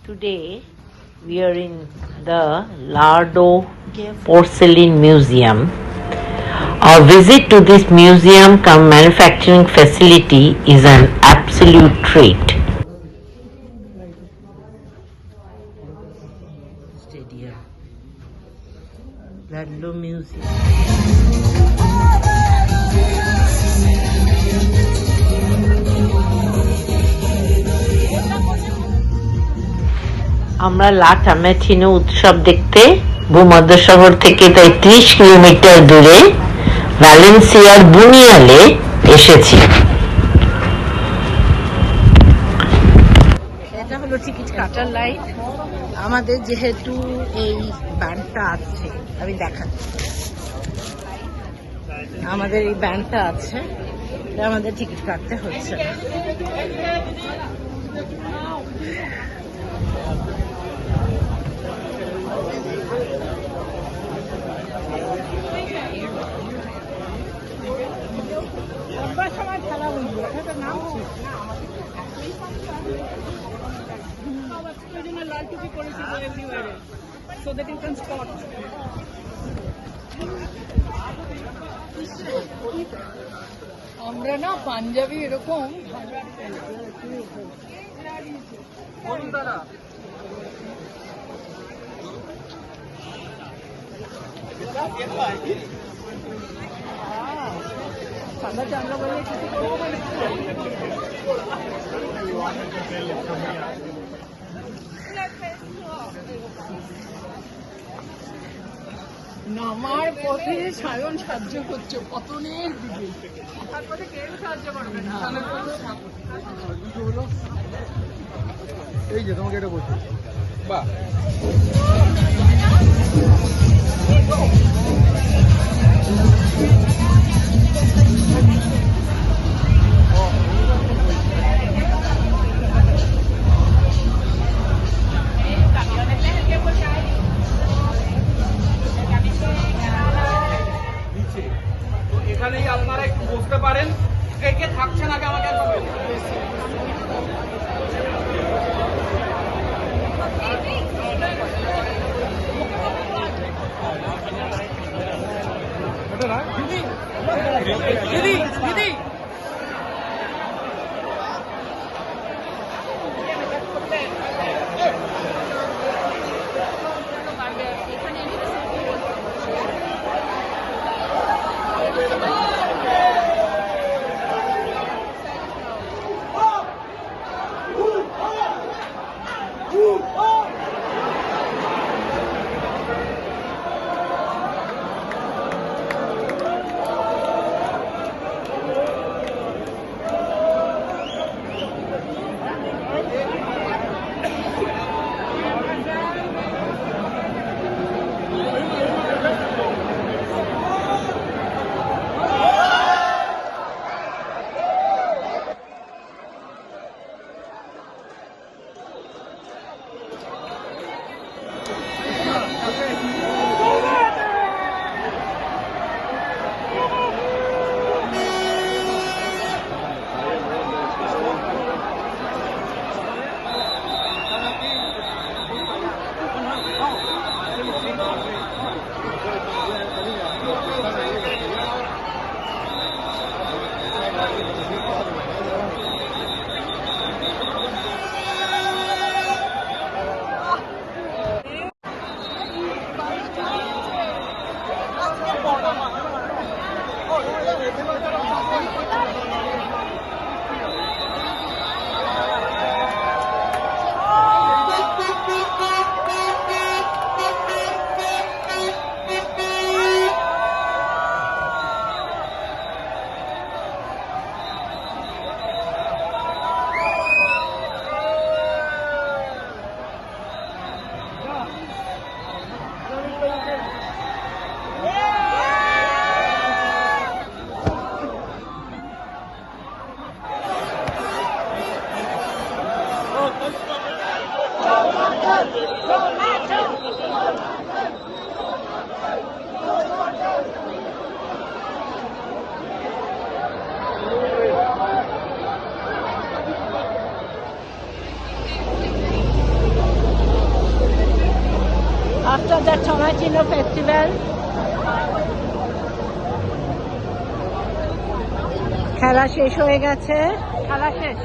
Today we are in the Lardo Porcelain Museum. Our visit to this museum cum manufacturing facility is an absolute treat. Stadium. Lardo Museum. আমরা লা টামেটিনো উৎসব দেখতে ভূমধ্য শহর থেকে প্রায় 30 কিলোমিটার দূরে ভ্যালেন্সিয়ার বুনিয়ালে এসেছি। এটা হলো টিকিট কাটার লাইন। আমাদের যেহেতু এই ব্যান্ডটা আছে, আমি দেখাচ্ছি, আমাদের এই ব্যান্ডটা আছে, আমাদের টিকিট কাটতে হচ্ছে না। আমরা না পাঞ্জাবি এরকম ঠান্ডা চান্ডা বলে কিছু করবো নামার পথে সায়ন সাহায্য করছে পতনের দিকে। সাহায্য করবে না, এই যে তোমাকে এটা বলছি। বাহ, এখানেই আপনারা একটু বসতে পারেন। কে কে থাকছেন আগে আমাকে বলবেন। দিদি দিদি after the Tomatino festival. খেলা শেষ হয়ে গেছে, খেলা শেষ।